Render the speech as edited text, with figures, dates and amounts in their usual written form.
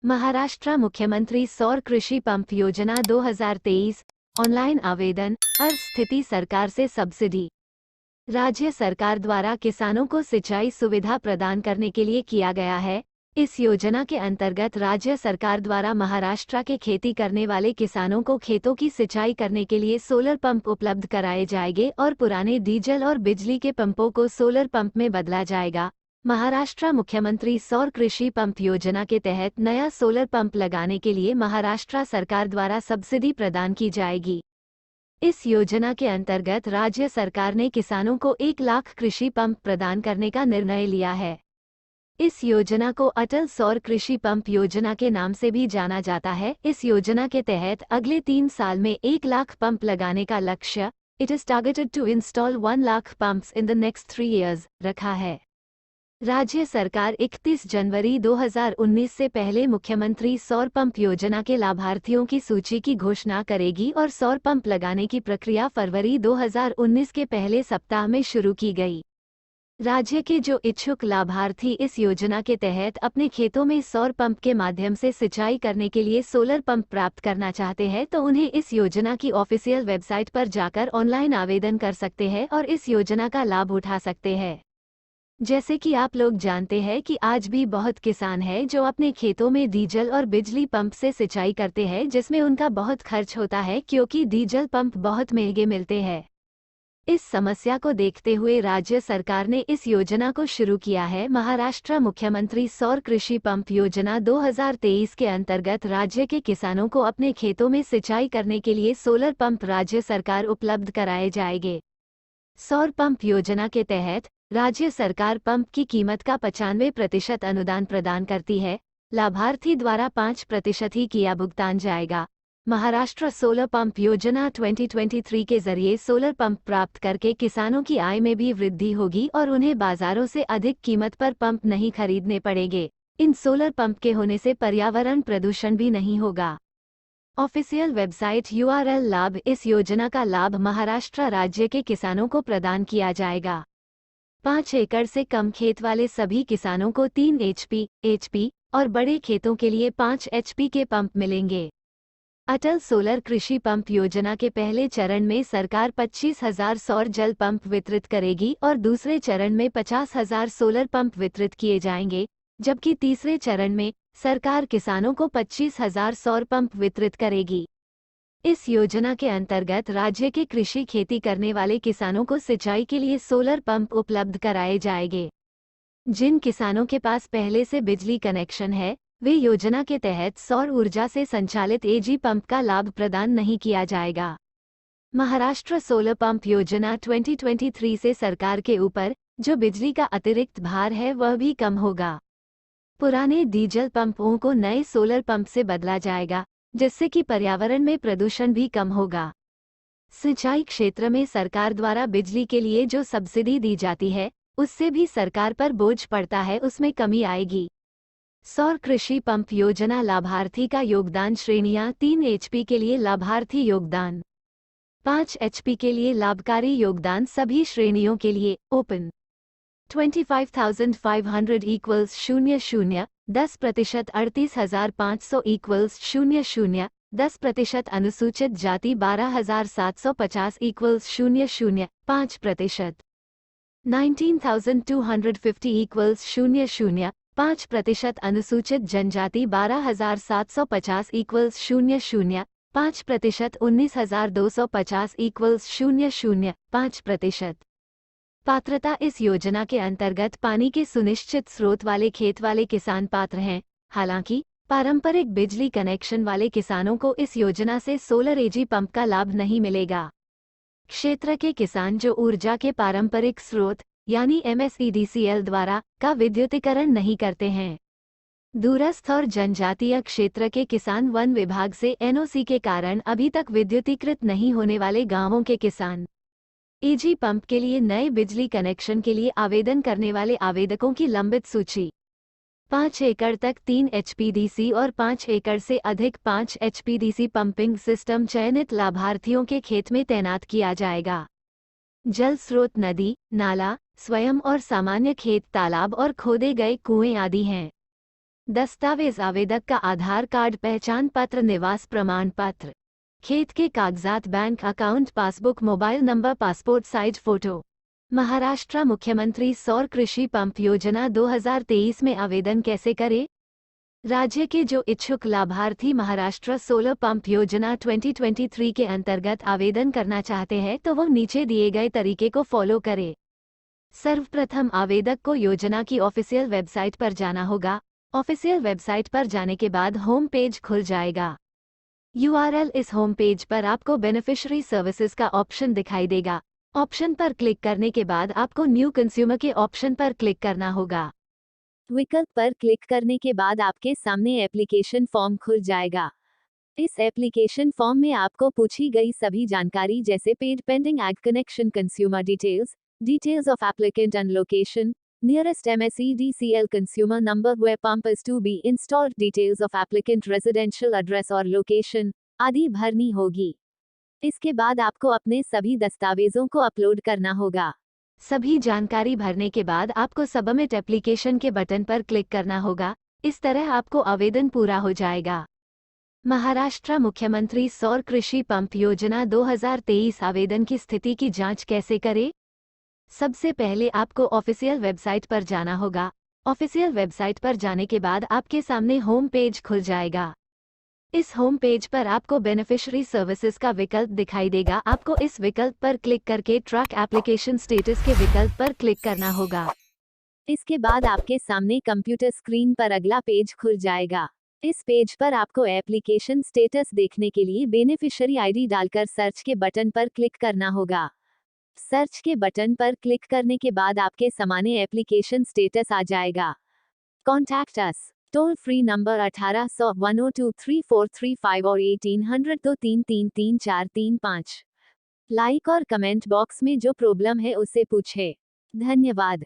महाराष्ट्र मुख्यमंत्री सौर कृषि पंप योजना 2023 ऑनलाइन आवेदन। अर्ज स्थिति सरकार से सब्सिडी। राज्य सरकार द्वारा किसानों को सिंचाई सुविधा प्रदान करने के लिए किया गया है। इस योजना के अंतर्गत राज्य सरकार द्वारा महाराष्ट्र के खेती करने वाले किसानों को खेतों की सिंचाई करने के लिए सोलर पंप उपलब्ध कराए जाएंगे और पुराने डीजल और बिजली के पंपों को सोलर पंप में बदला जाएगा। महाराष्ट्र मुख्यमंत्री सौर कृषि पंप योजना के तहत नया सोलर पंप लगाने के लिए महाराष्ट्र सरकार द्वारा सब्सिडी प्रदान की जाएगी। इस योजना के अंतर्गत राज्य सरकार ने किसानों को 1 लाख कृषि पंप प्रदान करने का निर्णय लिया है। इस योजना को अटल सौर कृषि पंप योजना के नाम से भी जाना जाता है। इस योजना के तहत अगले 3 साल में 1 लाख पंप लगाने का लक्ष्य it is targeted to install 1 lakh pumps in the next 3 years रखा है। राज्य सरकार 31 जनवरी 2019 से पहले मुख्यमंत्री सौर पंप योजना के लाभार्थियों की सूची की घोषणा करेगी और सौर पंप लगाने की प्रक्रिया फरवरी 2019 के पहले सप्ताह में शुरू की गई। राज्य के जो इच्छुक लाभार्थी इस योजना के तहत अपने खेतों में सौर पंप के माध्यम से सिंचाई करने के लिए सोलर पंप प्राप्त करना चाहते हैं तो उन्हें इस योजना की ऑफिशियल वेबसाइट पर जाकर ऑनलाइन आवेदन कर सकते हैं और इस योजना का लाभ उठा सकते हैं। जैसे कि आप लोग जानते हैं कि आज भी बहुत किसान हैं जो अपने खेतों में डीजल और बिजली पंप से सिंचाई करते हैं, जिसमें उनका बहुत खर्च होता है क्योंकि डीजल पंप बहुत महंगे मिलते हैं। इस समस्या को देखते हुए राज्य सरकार ने इस योजना को शुरू किया है। महाराष्ट्र मुख्यमंत्री सौर कृषि पंप योजना 2023 के अंतर्गत राज्य के किसानों को अपने खेतों में सिंचाई करने के लिए सोलर पंप राज्य सरकार उपलब्ध कराए जाएंगे। सौर पंप योजना के तहत राज्य सरकार पंप की कीमत का 95% अनुदान प्रदान करती है। लाभार्थी द्वारा 5% ही किया भुगतान जाएगा। महाराष्ट्र सोलर पंप योजना 2023 के जरिए सोलर पंप प्राप्त करके किसानों की आय में भी वृद्धि होगी और उन्हें बाजारों से अधिक कीमत पर पंप नहीं खरीदने पड़ेंगे। इन सोलर पंप के होने से पर्यावरण प्रदूषण भी नहीं होगा। ऑफिशियल वेबसाइट URL लाभ। इस योजना का लाभ महाराष्ट्र राज्य के किसानों को प्रदान किया जाएगा। 5 एकड़ से कम खेत वाले सभी किसानों को 3 HP और बड़े खेतों के लिए 5 HP के पंप मिलेंगे। अटल सोलर कृषि पंप योजना के पहले चरण में सरकार 25,000 सौर जल पंप वितरित करेगी और दूसरे चरण में 50,000 सोलर पंप वितरित किए जाएंगे, जबकि तीसरे चरण में सरकार किसानों को 25,000 सौर पंप वितरित करेगी। इस योजना के अंतर्गत राज्य के कृषि खेती करने वाले किसानों को सिंचाई के लिए सोलर पंप उपलब्ध कराए जाएंगे। जिन किसानों के पास पहले से बिजली कनेक्शन है वे योजना के तहत सौर ऊर्जा से संचालित AG पंप का लाभ प्रदान नहीं किया जाएगा। महाराष्ट्र सोलर पंप योजना 2023 से सरकार के ऊपर जो बिजली का अतिरिक्त भार है वह भी कम होगा। पुराने डीजल पंपों को नए सोलर पंप से बदला जाएगा, जिससे कि पर्यावरण में प्रदूषण भी कम होगा। सिंचाई क्षेत्र में सरकार द्वारा बिजली के लिए जो सब्सिडी दी जाती है उससे भी सरकार पर बोझ पड़ता है, उसमें कमी आएगी। सौर कृषि पंप योजना लाभार्थी का योगदान श्रेणियां 3 HP के लिए लाभार्थी योगदान, 5 HP के लिए लाभकारी योगदान सभी श्रेणियों के लिए ओपन। 25,500 इक्वल्स 00, 10%। 38,500 इक्वल्स 00, 10%। अनुसूचित जाति 12,750 इक्वल्स 00, 5%। 19,250 इक्वल्स 00, 5%। अनुसूचित जनजाति 12,750 इक्वल्स 00, 5%। 19,250 इक्वल्स 00, 5%। पात्रता। इस योजना के अंतर्गत पानी के सुनिश्चित स्रोत वाले खेत वाले किसान पात्र हैं। हालांकि पारंपरिक बिजली कनेक्शन वाले किसानों को इस योजना से सोलर AG पंप का लाभ नहीं मिलेगा। क्षेत्र के किसान जो ऊर्जा के पारंपरिक स्रोत यानी MSEDCL द्वारा का विद्युतीकरण नहीं करते हैं। दूरस्थ और जनजातीय क्षेत्र के किसान वन विभाग से NOC के कारण अभी तक विद्युतीकृत नहीं होने वाले गांवों के किसान AG पंप के लिए नए बिजली कनेक्शन के लिए आवेदन करने वाले आवेदकों की लंबित सूची। 5 एकड़ तक 3 HPDC और 5 एकड़ से अधिक 5 HPDC पंपिंग सिस्टम चयनित लाभार्थियों के खेत में तैनात किया जाएगा। जल स्रोत नदी, नाला, स्वयं और सामान्य खेत तालाब और खोदे गए कुएं आदि हैं। दस्तावेज आवेदक का आधार कार्ड, पहचान पत्र, निवास प्रमाण पत्र, खेत के कागजात, bank account, passbook, mobile number, passport size photo. Maharashtra मुख्यमंत्री सौर कृषि पंप योजना 2023 में आवेदन कैसे करें? राज्य के जो इच्छुक लाभार्थी महाराष्ट्र सोलर पंप योजना 2023 के अंतर्गत आवेदन करना चाहते हैं तो वो नीचे दिए गए तरीके को फॉलो करें। सर्वप्रथम आवेदक को योजना की ऑफिशियल वेबसाइट पर जाना होगा। ऑफिशियल वेबसाइट पर जाने के बाद होम पेज खुल जाएगा। URL इस होम पेज पर आपको बेनिफिशियरी सर्विसेज का ऑप्शन दिखाई देगा। ऑप्शन पर क्लिक करने के बाद आपको न्यू कंज्यूमर के ऑप्शन पर क्लिक करना होगा। विकल्प पर क्लिक करने के बाद आपके सामने एप्लीकेशन फॉर्म खुल जाएगा। इस एप्लीकेशन फॉर्म में आपको पूछी गई सभी जानकारी जैसे paid, pending, add connection, consumer details, details of applicant and location, nearest MSEDCL consumer number where pump is to be installed, details of applicant residential address और location आदि भरनी होगी। इसके बाद आपको अपने सभी दस्तावेजों को अपलोड करना होगा। सभी जानकारी भरने के बाद आपको सबमिट एप्लीकेशन के बटन पर क्लिक करना होगा। इस तरह आपको आवेदन पूरा हो जाएगा। महाराष्ट्र मुख्यमंत्री सौर कृषि पंप योजना 2023 आवेदन की स्थिति की जांच कैसे करें? सबसे पहले आपको ऑफिशियल वेबसाइट पर जाना होगा। ऑफिशियल वेबसाइट पर जाने के बाद आपके सामने होम पेज खुल जाएगा। इस होम पेज पर आपको बेनिफिशियरी सर्विसेज का विकल्प दिखाई देगा। आपको इस विकल्प पर क्लिक करके ट्रैक एप्लीकेशन स्टेटस के विकल्प पर क्लिक करना होगा। इसके बाद आपके सामने कंप्यूटर स्क्रीन पर अगला पेज खुल जाएगा। इस पेज पर आपको एप्लीकेशन स्टेटस देखने के लिए बेनिफिशियरी आईडी डालकर सर्च के बटन पर क्लिक करना होगा। सर्च के बटन पर क्लिक करने के बाद आपके सामने एप्लीकेशन स्टेटस आ जाएगा। Contact us toll free number 1800 102 3435 और 1800 2333435। लाइक और कमेंट बॉक्स में जो प्रॉब्लम है उसे पूछे। धन्यवाद।